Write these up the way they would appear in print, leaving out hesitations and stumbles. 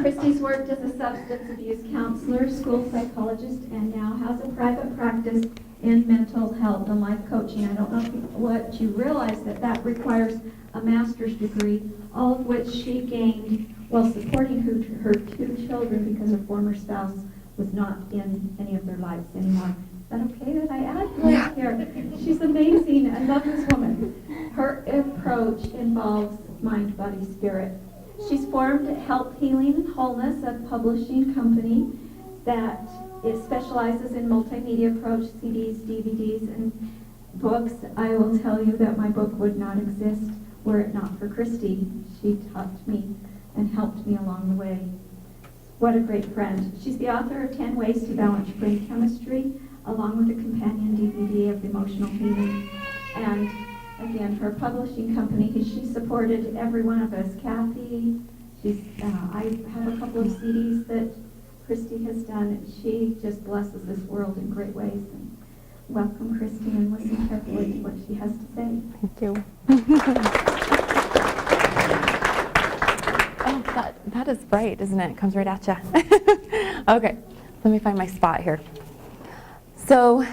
Christy's worked as a substance abuse counselor, school psychologist, and now has a private practice in mental health and life coaching. I don't know what you realize that requires a master's degree, all of which she gained while supporting her two children because her former spouse was not in any of their lives anymore. Is that okay that I add Liz here? She's amazing. I love this woman. Her approach involves mind, body, spirit. She's formed Health, Healing, and Wholeness, a publishing company that it specializes in multimedia approach, CDs, DVDs, and books. I will tell you that my book would not exist were it not for Christy. She taught me and helped me along the way. What a great friend. She's the author of 10 Ways to Balance Brain Chemistry, along with a companion DVD of Emotional Healing. And again, her publishing company, she supported every one of us. Kathy, I have a couple of CDs that Christy has done. She just blesses this world in great ways. And welcome, Christy, and listen carefully to what she has to say. Thank you. Oh, that is bright, isn't it? It comes right at you. Okay, let me find my spot here. So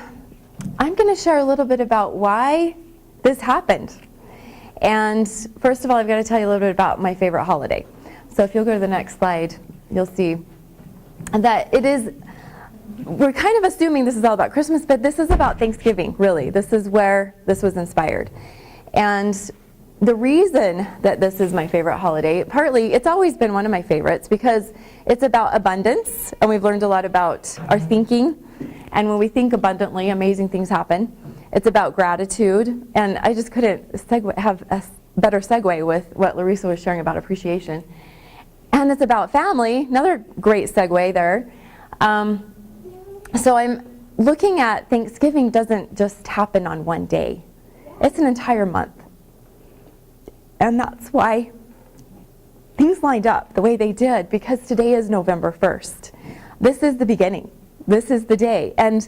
I'm going to share a little bit about why this happened. And first of all, I've got to tell you a little bit about my favorite holiday. So if you'll go to the next slide, you'll see that we're kind of assuming this is all about Christmas, but this is about Thanksgiving, really. This is where this was inspired. And the reason that this is my favorite holiday, partly, it's always been one of my favorites because it's about abundance, and we've learned a lot about our thinking. And when we think abundantly, amazing things happen. It's about gratitude, and I just couldn't have a better segue with what Larissa was sharing about appreciation. And it's about family, another great segue there. So I'm looking at Thanksgiving doesn't just happen on one day. It's an entire month. And that's why things lined up the way they did, because today is November 1st. This is the beginning. This is the day. And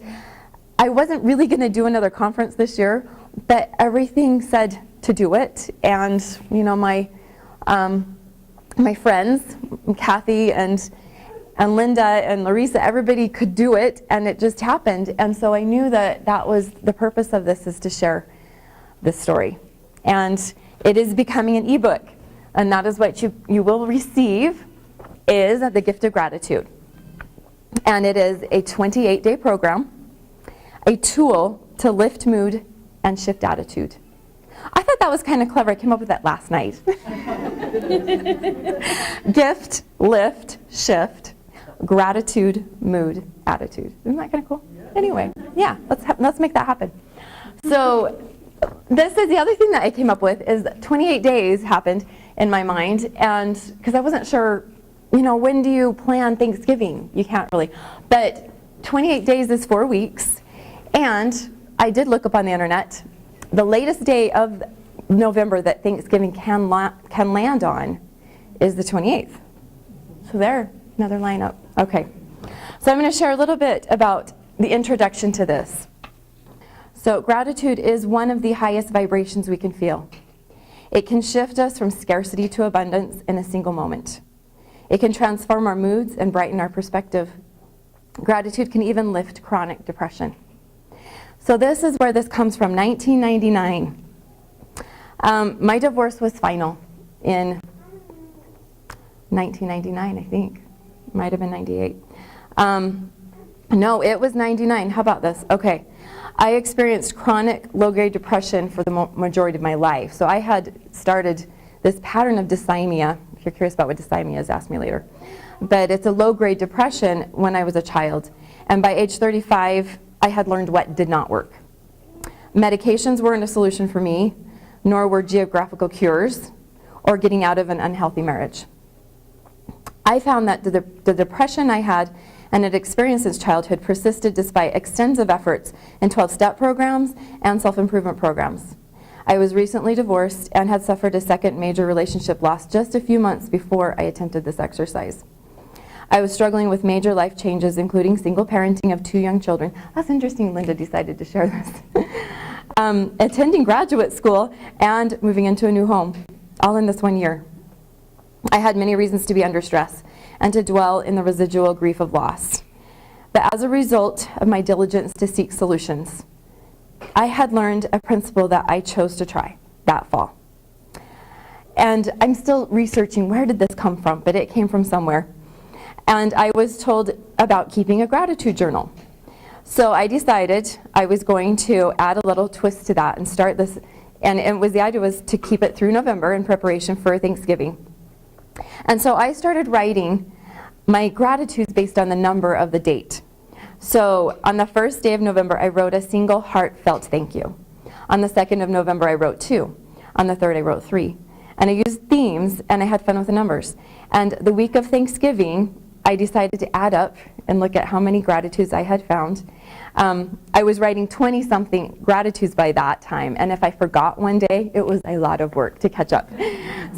I wasn't really going to do another conference this year, but everything said to do it. And, you know, my friends, Kathy and Linda and Larissa, everybody could do it, and it just happened. And so I knew that was the purpose of this, is to share this story. And it is becoming an ebook, and that is what you will receive, is the Gift of Gratitude. And it is a 28-day program, a tool to lift mood and shift attitude. I thought that was kind of clever. I came up with that last night. Gift, lift, shift, gratitude, mood, attitude. Isn't that kind of cool? Anyway, yeah, let's make that happen. So this is the other thing that I came up with, is 28 days happened in my mind, and because I wasn't sure, you know, when do you plan Thanksgiving? You can't really. But 28 days is 4 weeks, and I did look up on the internet. The latest day of November that Thanksgiving can land on is the 28th. So there, another lineup. Okay. So I'm going to share a little bit about the introduction to this. So gratitude is one of the highest vibrations we can feel. It can shift us from scarcity to abundance in a single moment. It can transform our moods and brighten our perspective. Gratitude can even lift chronic depression. So this is where this comes from, 1999. My divorce was final in 1999, I think. Might have been 98. No, it was 99. How about this? Okay. I experienced chronic low-grade depression for the majority of my life. So I had started this pattern of dysthymia. If you're curious about what dysthymia is, ask me later. But it's a low-grade depression when I was a child. And by age 35, I had learned what did not work. Medications weren't a solution for me, nor were geographical cures or getting out of an unhealthy marriage. I found that the depression I had and had experienced since childhood persisted despite extensive efforts in 12-step programs and self-improvement programs. I was recently divorced and had suffered a second major relationship loss just a few months before I attempted this exercise. I was struggling with major life changes, including single parenting of 2 young children. That's interesting, Linda decided to share this. Attending graduate school and moving into a new home, all in this 1 year. I had many reasons to be under stress, and to dwell in the residual grief of loss. But as a result of my diligence to seek solutions, I had learned a principle that I chose to try that fall. And I'm still researching where did this come from, but it came from somewhere. And I was told about keeping a gratitude journal. So I decided I was going to add a little twist to that and start this. And the idea was to keep it through November in preparation for Thanksgiving. And so I started writing my gratitudes based on the number of the date. So on the first day of November, I wrote a single heartfelt thank you. On the 2nd of November, I wrote 2. On the 3rd, I wrote 3. And I used themes, and I had fun with the numbers. And the week of Thanksgiving, I decided to add up and look at how many gratitudes I had found. I was writing 20-something gratitudes by that time, and if I forgot one day, it was a lot of work to catch up.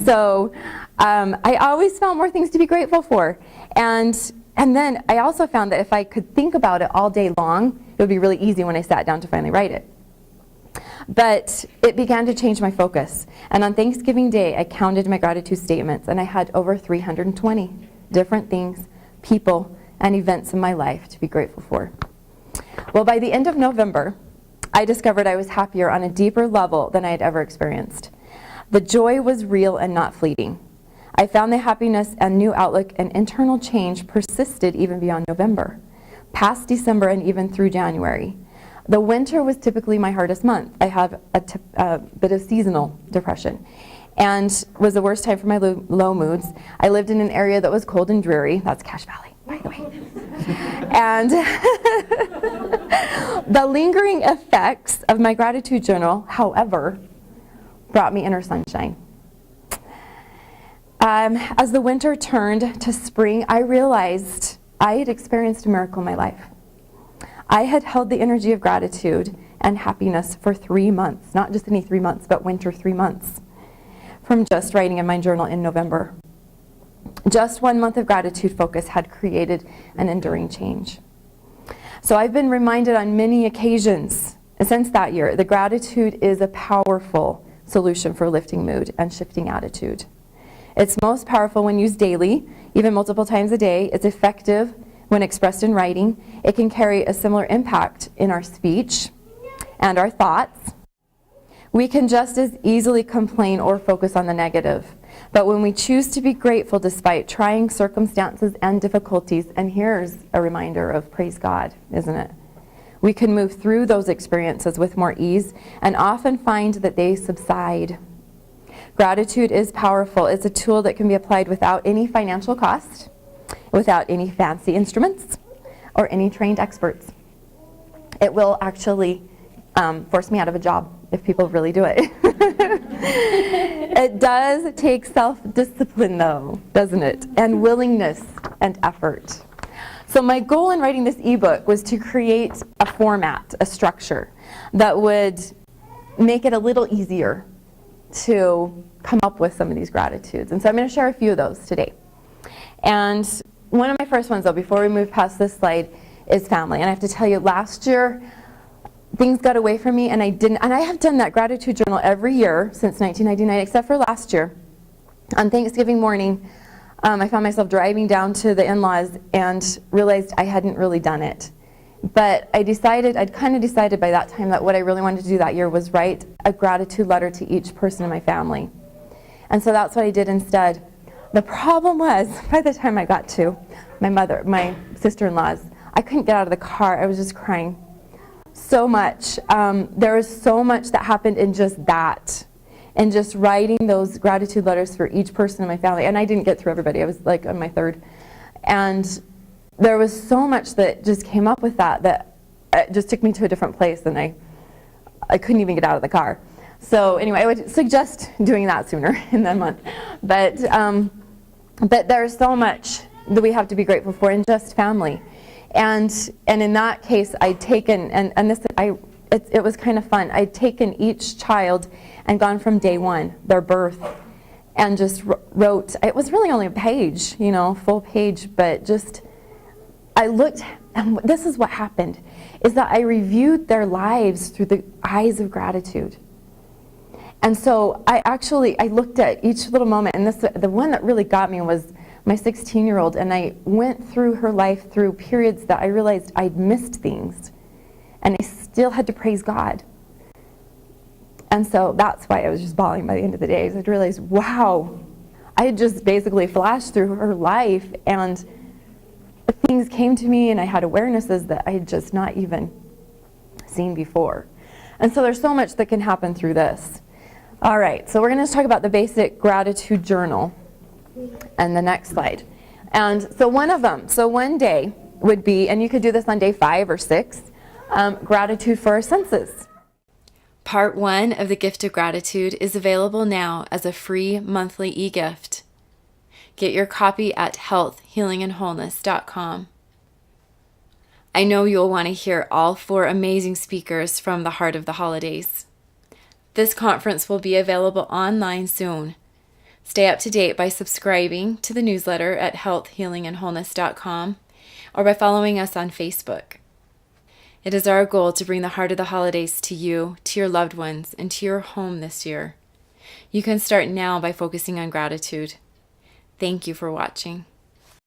So I always found more things to be grateful for. And then I also found that if I could think about it all day long, it would be really easy when I sat down to finally write it. But it began to change my focus. And on Thanksgiving Day, I counted my gratitude statements, and I had over 320 different things, people, and events in my life to be grateful for. Well, by the end of November, I discovered I was happier on a deeper level than I had ever experienced. The joy was real and not fleeting. I found the happiness and new outlook and internal change persisted even beyond November, past December and even through January. The winter was typically my hardest month. I have a bit of seasonal depression, and was the worst time for my low moods. I lived in an area that was cold and dreary. That's Cache Valley, by the way. And the lingering effects of my gratitude journal, however, brought me inner sunshine. As the winter turned to spring, I realized I had experienced a miracle in my life. I had held the energy of gratitude and happiness for 3 months, not just any 3 months, but winter 3 months, from just writing in my journal in November. Just 1 month of gratitude focus had created an enduring change. So I've been reminded on many occasions since that year that gratitude is a powerful solution for lifting mood and shifting attitude. It's most powerful when used daily, even multiple times a day. It's effective when expressed in writing. It can carry a similar impact in our speech and our thoughts. We can just as easily complain or focus on the negative. But when we choose to be grateful despite trying circumstances and difficulties, and here's a reminder of praise God, isn't it? We can move through those experiences with more ease and often find that they subside. Gratitude is powerful. It's a tool that can be applied without any financial cost, without any fancy instruments, or any trained experts. It will actually force me out of a job if people really do it. It does take self-discipline though, doesn't it? And willingness and effort. So my goal in writing this ebook was to create a format, a structure, that would make it a little easier to come up with some of these gratitudes. And so I'm going to share a few of those today. And one of my first ones, though, before we move past this slide, is family. And I have to tell you, last year, things got away from me, and I have done that gratitude journal every year since 1999, except for last year. On Thanksgiving morning, I found myself driving down to the in-laws and realized I hadn't really done it. But I'd kind of decided by that time that what I really wanted to do that year was write a gratitude letter to each person in my family. And so that's what I did instead. The problem was, by the time I got to my sister-in-law's, I couldn't get out of the car. I was just crying so much. There was so much that happened in just that, and just writing those gratitude letters for each person in my family. And I didn't get through everybody. I was like on my third. And there was so much that just came up with that it just took me to a different place, and I couldn't even get out of the car. So anyway, I would suggest doing that sooner in that month. But there's so much that we have to be grateful for in just family. And in that case, I'd taken, it was kind of fun. I'd taken each child and gone from day one, their birth, and just wrote. It was really only a page, full page, but just I looked, and this is what happened, is that I reviewed their lives through the eyes of gratitude. And so I looked at each little moment, and the one that really got me was my 16-year-old, and I went through her life through periods that I realized I'd missed things, and I still had to praise God. And so that's why I was just bawling by the end of the day. I realized, wow, I had just basically flashed through her life, and things came to me, and I had awarenesses that I had just not even seen before. And so there's so much that can happen through this. All right, so we're going to talk about the basic gratitude journal. And the next slide. And so one day would be, and you could do this on day 5 or 6, gratitude for our senses. Part 1 of the Gift of Gratitude is available now as a free monthly e-gift. Get your copy at healthhealingandwholeness.com. I know you'll want to hear all 4 amazing speakers from the Heart of the Holidays. This conference will be available online soon. Stay up to date by subscribing to the newsletter at healthhealingandwholeness.com or by following us on Facebook. It is our goal to bring the Heart of the Holidays to you, to your loved ones, and to your home this year. You can start now by focusing on gratitude. Thank you for watching.